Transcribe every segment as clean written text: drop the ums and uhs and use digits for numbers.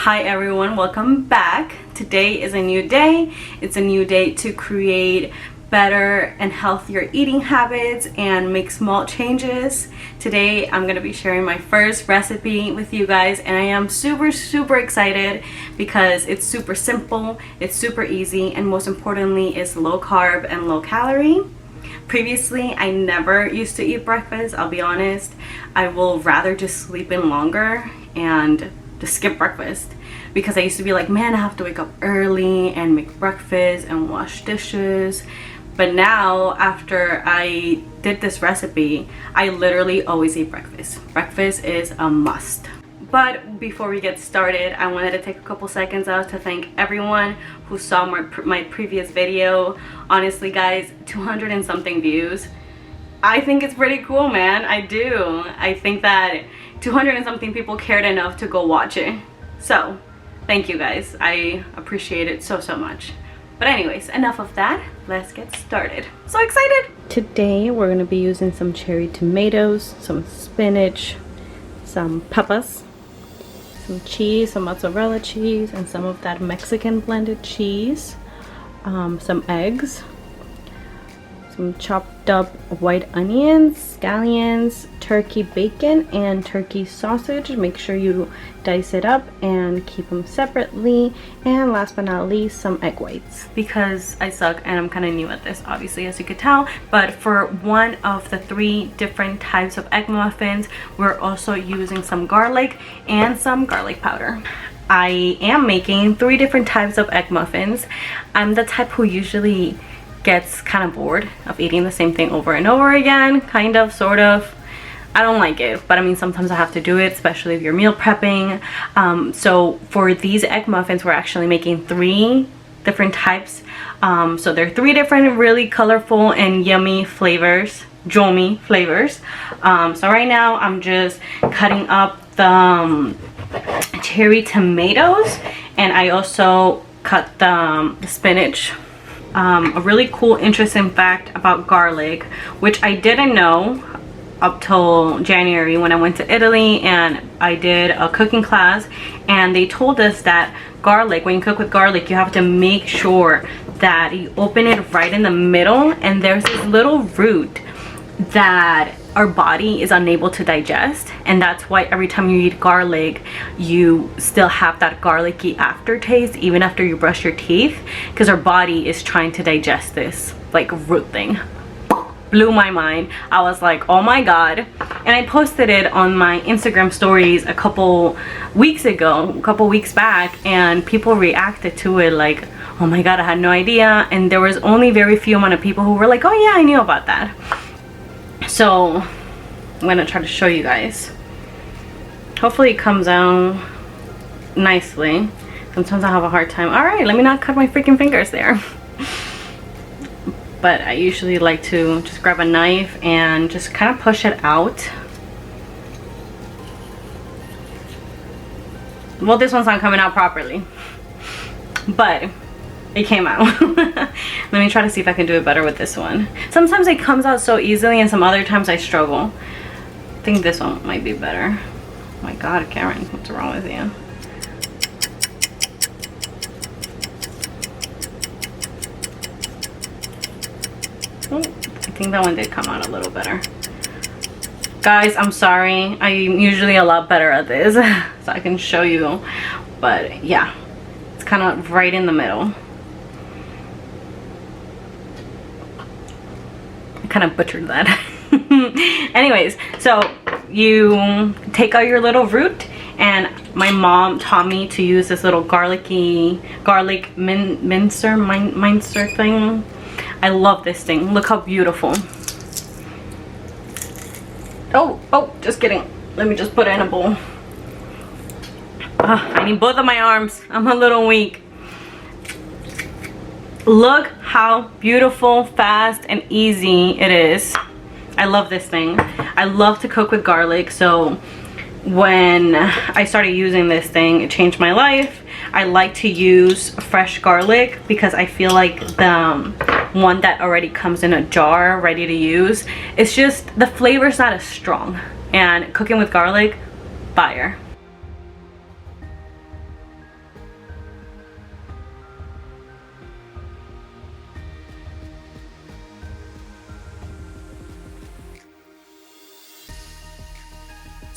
Hi everyone, welcome back. Today is a new day. It's a new day to create better and healthier eating habits and make small changes. Today I'm going to be sharing my first recipe with you guys, and I am super excited because it's super simple, it's super easy, and most importantly it's low carb and low calorie. Previously, I never used to eat breakfast, I'll be honest. I will rather just sleep in longer and just skip breakfast, because I used to be like, man, I have to wake up early and make breakfast and wash dishes. But now, after I did this recipe, I literally always eat breakfast. Breakfast is a must. But before we get started, I wanted to take a couple seconds out to thank everyone who saw my previous video. Honestly guys, 200 and something views. I think it's pretty cool, man. I do. I think that 200 and something people cared enough to go watch it. So thank you guys. I appreciate it so much. But anyways, enough of that. Let's get started. So excited! Today we're going to be using some cherry tomatoes, some spinach, some peppers, some cheese, some mozzarella cheese, and some of that Mexican blended cheese, some eggs, some chopped up white onions, scallions, turkey bacon, and turkey sausage. Make sure you dice it up and keep them separately. And last but not least, some egg whites, because I suck and I'm kind of new at this, obviously, as you could tell. But for one of the 3 different types of egg muffins, we're also using some garlic and some garlic powder. I am making 3 different types of egg muffins. I'm the type who usually gets kind of bored of eating the same thing over and over again, kind of, sort of. I don't like it, but I mean, sometimes I have to do it, especially if you're meal prepping. So for these egg muffins, we're actually making 3 different types. So they're 3 different really colorful and yummy flavors, jomy flavors. So right now I'm just cutting up the cherry tomatoes, and I also cut the spinach. A really cool, interesting fact about garlic, which I didn't know up till January when I went to Italy and I did a cooking class, and they told us that garlic, when you cook with garlic, you have to make sure that you open it right in the middle, and there's this little root that our body is unable to digest, and that's why every time you eat garlic you still have that garlicky aftertaste even after you brush your teeth, because our body is trying to digest this like root thing. Blew my mind. I was like, oh my god. And I posted it on my Instagram stories a couple weeks back, and people reacted to it like, oh my god, I had no idea. And there was only very few amount of people who were like, oh yeah, I knew about that. So I'm gonna try to show you guys. Hopefully it comes out nicely. Sometimes I have a hard time. All right, let me not cut my freaking fingers there. But I usually like to just grab a knife and just kind of push it out. Well, this one's not coming out properly, but it came out. Let me try to see if I can do it better with this one. Sometimes it comes out so easily and some other times I struggle. I think this one might be better. Oh my god, Karen, what's wrong with you? Oh, I think that one did come out a little better. Guys, I'm sorry. I'm usually a lot better at this, so I can show you. But yeah, it's kind of right in the middle. Kind of butchered that. Anyways, so you take out your little root, and my mom taught me to use this little garlic mincer thing. I love this thing. Look how beautiful. Oh, just kidding. Let me just put it in a bowl. I need both of my arms. I'm a little weak. Look how beautiful, fast, and easy it is. I love this thing. I love to cook with garlic, so when I started using this thing, it changed my life. I like to use fresh garlic because I feel like the one that already comes in a jar ready to use, it's just the flavor's not as strong, and cooking with garlic, fire.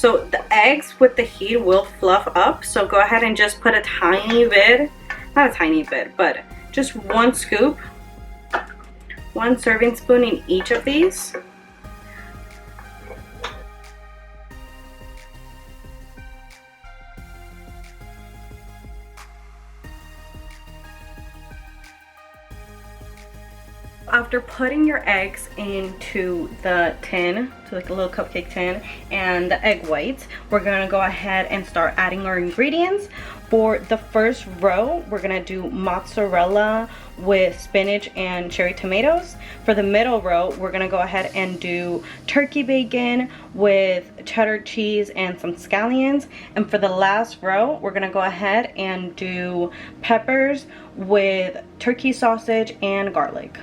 So the eggs with the heat will fluff up, so go ahead and just put a tiny bit, not a tiny bit, but just 1 scoop, 1 serving spoon in each of these. After putting your eggs into the tin, so like a little cupcake tin, and the egg whites, we're gonna go ahead and start adding our ingredients. For the first row, we're gonna do mozzarella with spinach and cherry tomatoes. For the middle row, we're gonna go ahead and do turkey bacon with cheddar cheese and some scallions. And for the last row, we're gonna go ahead and do peppers with turkey sausage and garlic.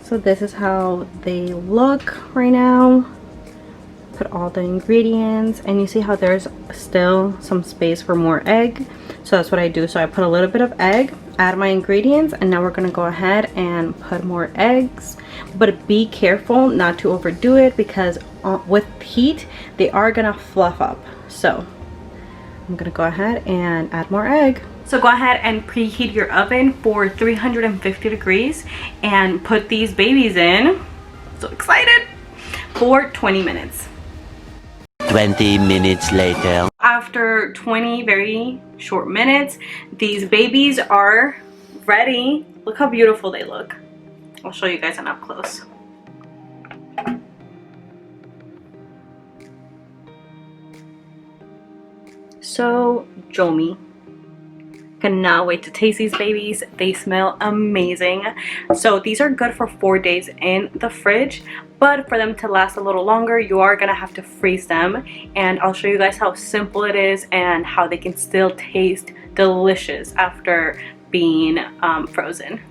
So this is how they look right now. Put all the ingredients, and you see how there's still some space for more egg. So that's what I do. So I put a little bit of egg, add my ingredients, and now we're gonna go ahead and put more eggs. But be careful not to overdo it, because with heat, they are gonna fluff up. So I'm gonna go ahead and add more egg. So go ahead and preheat your oven for 350 degrees and put these babies in, so excited, for 20 minutes. 20 minutes later. After 20 very short minutes, these babies are ready. Look how beautiful they look. I'll show you guys an up close. So yummy. Cannot wait to taste these babies. They smell amazing. So these are good for 4 days in the fridge, but for them to last a little longer, you are gonna have to freeze them, and I'll show you guys how simple it is and how they can still taste delicious after being frozen.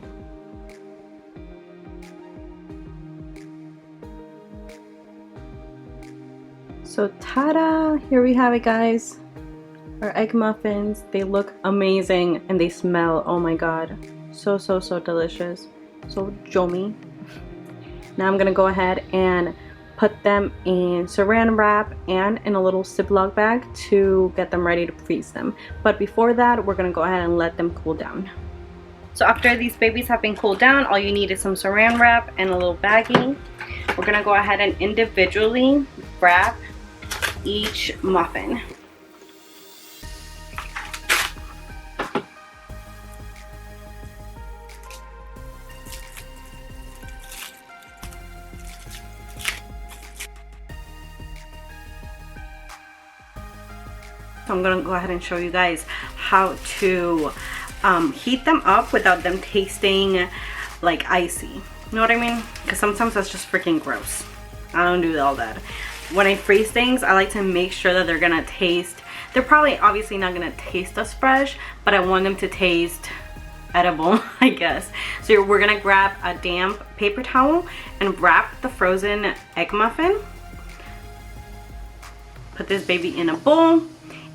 So ta-da, here we have it, guys. Our egg muffins. They look amazing and they smell, oh my god, so delicious, so yummy. Now I'm gonna go ahead and put them in saran wrap and in a little Ziploc bag to get them ready to freeze them. But before that, we're gonna go ahead and let them cool down. So after these babies have been cooled down, all you need is some saran wrap and a little baggie. We're gonna go ahead and individually wrap each muffin. So I'm gonna go ahead and show you guys how to heat them up without them tasting like icy. You know what I mean? Because sometimes that's just freaking gross. I don't do all that. When I freeze things, I like to make sure that they're gonna taste, they're probably obviously not gonna taste as fresh, but I want them to taste edible, I guess. So we're gonna grab a damp paper towel and wrap the frozen egg muffin. Put this baby in a bowl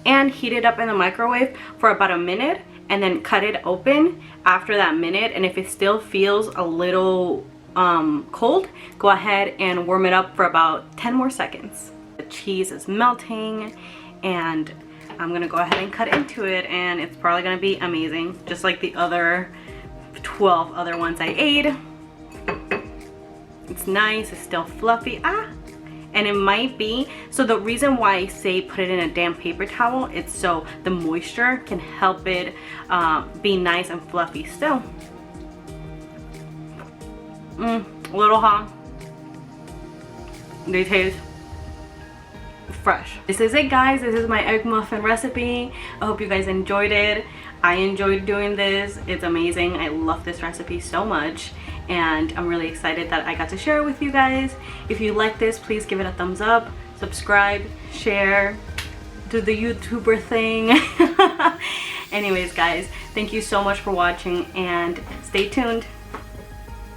and heat it up in the microwave for about a minute, and then cut it open after that minute. And if it still feels a little cold, go ahead and warm it up for about 10 more seconds. The cheese is melting, and I'm gonna go ahead and cut into it, and it's probably gonna be amazing, just like the other 12 other ones I ate. It's nice, it's still fluffy. And it might be, so the reason why I say put it in a damp paper towel, it's so the moisture can help it be nice and fluffy still. A little hot. They taste fresh. This is it, guys. This is my egg muffin recipe. I hope you guys enjoyed it. I enjoyed doing this. It's amazing. I love this recipe so much, and I'm really excited that I got to share it with you guys. If you like this, please give it a thumbs up, subscribe, share, do the YouTuber thing. Anyways, guys, thank you so much for watching, and stay tuned.